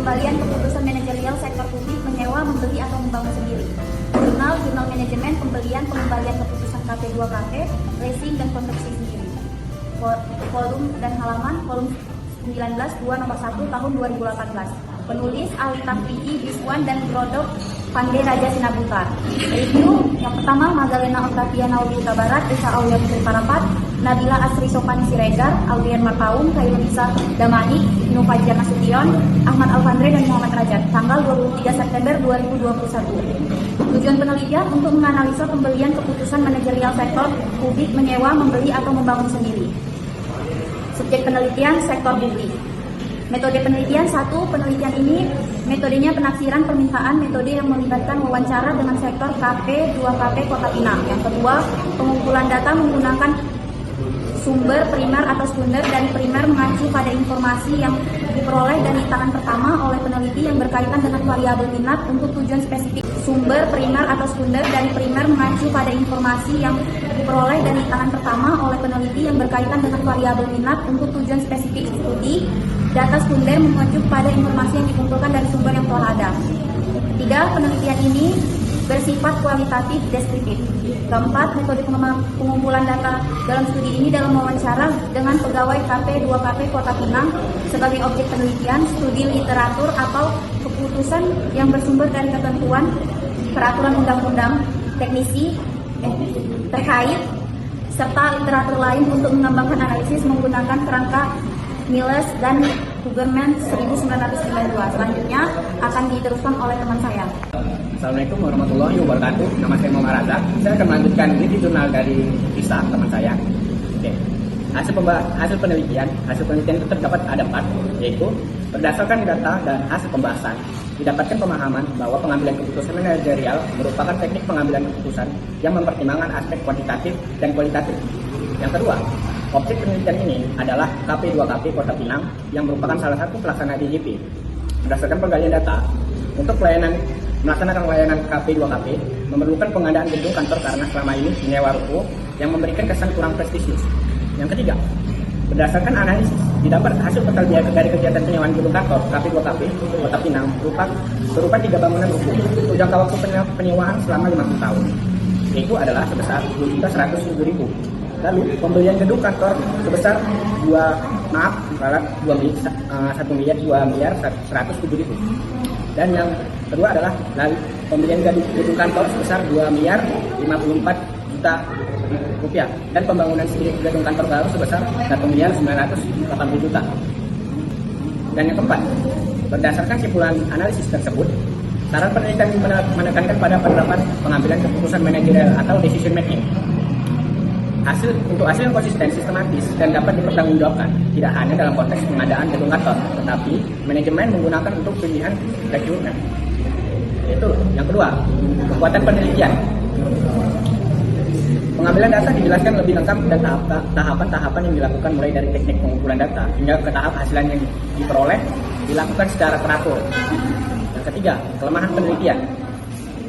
pengembalian keputusan manajerial sektor publik menyewa, membeli atau membangun sendiri. Jurnal manajemen pengembalian keputusan KP2KP, racing dan konveksi sendiri. Volume dan halaman volume 19 2 nomor 1 tahun 2018. Penulis Ali Tafri'i, Biswan dan Brodok Pandey Raja Sinabutar. Review yang pertama Magdalena Octavia Naudi Huta Barat, Esa Aulia Putri Parapat, Nabila Asri Sopani Siregar, Audrien Marpaung, Khairunisa Damani, Ibnu Fajar Nasution, Ahmad Alfandre dan Muhammad Rajat. Tanggal 23 September 2021. Tujuan penelitian untuk menganalisa pembelian keputusan manajerial sektor publik menyewa, membeli atau membangun sendiri. Subjek penelitian sektor publik. Metode penelitian 1. Penelitian ini metodenya penafsiran permintaan, metode yang melibatkan wawancara dengan sektor KP2KP Kota Pinang. Yang kedua, pengumpulan data menggunakan sumber primer atau sekunder. Dari primer mengacu pada informasi yang diperoleh dari tangan pertama oleh peneliti yang berkaitan dengan variabel minat untuk tujuan spesifik. Sumber primer atau sekunder. Dari primer mengacu pada informasi yang diperoleh dari tangan pertama oleh peneliti yang berkaitan dengan variabel minat untuk tujuan spesifik studi. Data sekunder mengacu pada informasi yang dikumpulkan dari sumber yang telah ada. Ketiga, penelitian ini bersifat kualitatif deskriptif. Keempat, metode pengumpulan data dalam studi ini dalam wawancara dengan pegawai KP2KP Kota Pinang sebagai objek penelitian, studi literatur atau keputusan yang bersumber dari ketentuan peraturan undang-undang, teknisi terkait, serta literatur lain untuk mengembangkan analisis menggunakan kerangka Miles dan Hugerman 1992. Selanjutnya akan diteruskan oleh teman saya. Assalamualaikum warahmatullahi wabarakatuh. Nama saya Muhammad Razak. Saya akan melanjutkan review jurnal dari ISA, teman saya. Oke. Hasil penelitian itu terdapat ada 4, yaitu berdasarkan data dan hasil pembahasan didapatkan pemahaman bahwa pengambilan keputusan manajerial merupakan teknik pengambilan keputusan yang mempertimbangkan aspek kuantitatif dan kualitatif. Yang kedua, objek penelitian ini adalah KP2KP Kota Pinang yang merupakan salah satu pelaksana DJP. Berdasarkan penggalian data, untuk melaksanakan layanan KP2KP memerlukan pengadaan gedung kantor karena selama ini menyewa ruko yang memberikan kesan kurang prestisius. Yang ketiga, berdasarkan analisis didapat hasil total biaya dari kegiatan penyewaan gedung kantor KP2KP Kota Pinang berupa 3 bangunan ruko untuk jangka waktu penyewaan selama 50 tahun, yaitu adalah sebesar Rp10.107.000. Lalu pembelian gedung kantor sebesar 1 miliar 2 miliar 107.000. Dan yang kedua adalah pembelian gedung kantor sebesar 2 miliar 54 juta rupiah dan pembangunan gedung kantor baru sebesar 1 miliar 980 juta. Dan yang keempat, berdasarkan simpulan analisis tersebut, saran penelitian menekankan pada penerapan pengambilan keputusan manajerial atau decision making. Untuk hasil yang konsisten, sistematis, dan dapat dipertanggungjawabkan, tidak hanya dalam konteks pengadaan gedung kantor, tetapi manajemen menggunakan untuk pilihan rekrutmen. Itu yang kedua, kekuatan penelitian. Pengambilan data dijelaskan lebih lengkap dan tahapan-tahapan yang dilakukan mulai dari teknik pengumpulan data hingga ke tahap hasilan yang diperoleh dilakukan secara teratur. Yang ketiga, kelemahan penelitian.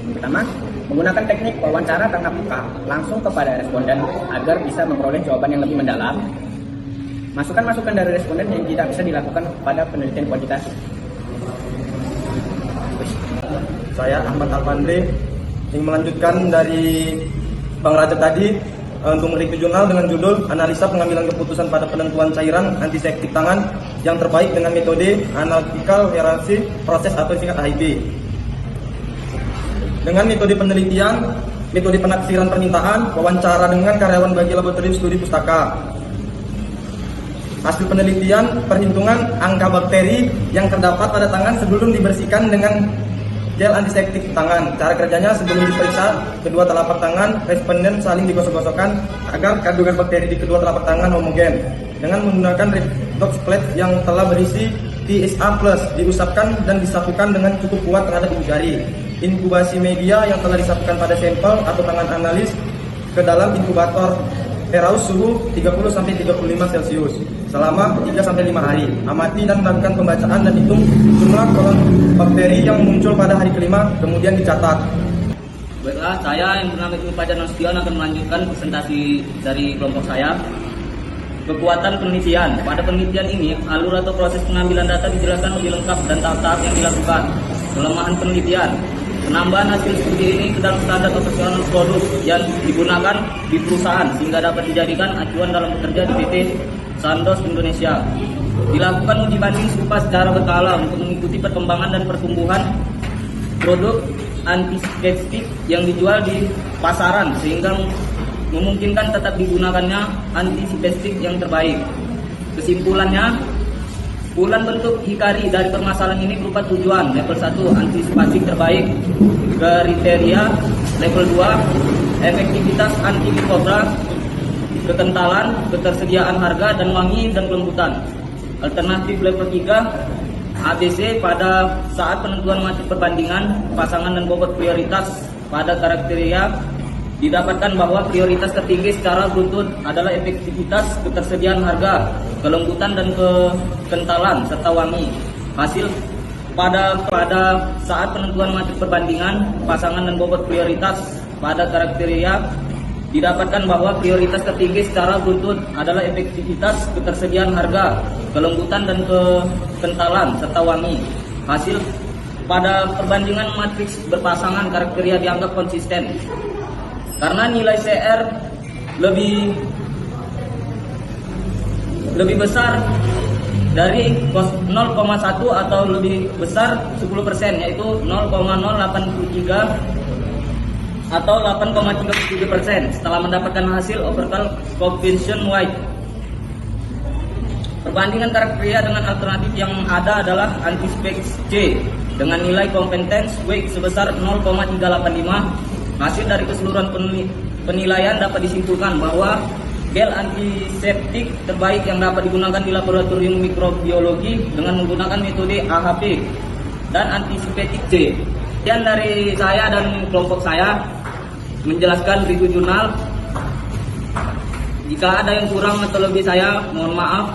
Pertama, menggunakan teknik wawancara tatap muka langsung kepada responden agar bisa memperoleh jawaban yang lebih mendalam. Masukan-masukan dari responden yang tidak bisa dilakukan pada penelitian kuantitatif. Saya Ahmad Alfandre yang melanjutkan dari Bang Rajat tadi untuk mereview jurnal dengan judul Analisa Pengambilan Keputusan pada Penentuan Cairan Antiseptik Tangan yang Terbaik dengan Metode Analytical Hierarchy Proses atau singkat AHP. Dengan metode penelitian, metode penafsiran permintaan, wawancara dengan karyawan bagi laboratorium studi pustaka. Hasil penelitian, perhitungan angka bakteri yang terdapat pada tangan sebelum dibersihkan dengan gel antiseptik tangan. Cara kerjanya, sebelum diperiksa kedua telapak tangan, responden saling digosok-gosokkan agar kandungan bakteri di kedua telapak tangan homogen. Dengan menggunakan redox plate yang telah berisi TSA+, diusapkan dan disapukan dengan cukup kuat terhadap ibu jari. Inkubasi media yang telah disapukan pada sampel atau tangan analis ke dalam inkubator teraus suhu 30-35 Celcius selama 3-5 hari. Amati dan melakukan pembacaan dan hitung jumlah kolon bakteri yang muncul pada hari kelima, kemudian dicatat. Baiklah, saya yang bernama Ibnu Fajar Nasution akan melanjutkan presentasi dari kelompok saya. kekuatan penelitian. Pada penelitian ini, alur atau proses pengambilan data dijelaskan lebih lengkap dan tahap-tahap yang dilakukan. Kelemahan penelitian, penambahan hasil studi ini ke dalam standar operasional produk yang digunakan di perusahaan sehingga dapat dijadikan acuan dalam bekerja di PT Sandoz Indonesia. Dilakukan uji banding serupa secara berkala untuk mengikuti perkembangan dan pertumbuhan produk antiseptik yang dijual di pasaran sehingga memungkinkan tetap digunakannya antiseptik yang terbaik. Kesimpulannya, bulan bentuk Hikari dari permasalahan ini berupa tujuan level 1 antisipasi terbaik, kriteria level 2 efektivitas antimikrobal, kekentalan, ketersediaan harga dan wangi dan kelembutan. Alternatif level 3 ABC pada saat penentuan matrix perbandingan pasangan dan bobot prioritas pada kriteria didapatkan bahwa prioritas tertinggi secara beruntun adalah efektivitas, ketersediaan harga, kelembutan dan kekentalan serta wangi. Hasil pada saat penentuan matrix perbandingan pasangan dan bobot prioritas pada kriteria didapatkan bahwa prioritas tertinggi secara beruntun adalah efektivitas, ketersediaan harga, kelembutan dan kekentalan serta wangi. Hasil pada perbandingan matriks berpasangan kriteria dianggap konsisten karena nilai CR lebih besar dari 0,1 atau lebih besar 10%, yaitu 0,083 atau 8,37% setelah mendapatkan hasil overall convention wide. Perbandingan kriteria dengan alternatif yang ada adalah antiseptik C dengan nilai competence weight sebesar 0,385. Hasil dari keseluruhan penilaian dapat disimpulkan bahwa gel antiseptik terbaik yang dapat digunakan di laboratorium mikrobiologi dengan menggunakan metode AHP dan antiseptik C. Sekian dari saya dan kelompok saya menjelaskan review jurnal. Jika ada yang kurang atau lebih saya mohon maaf.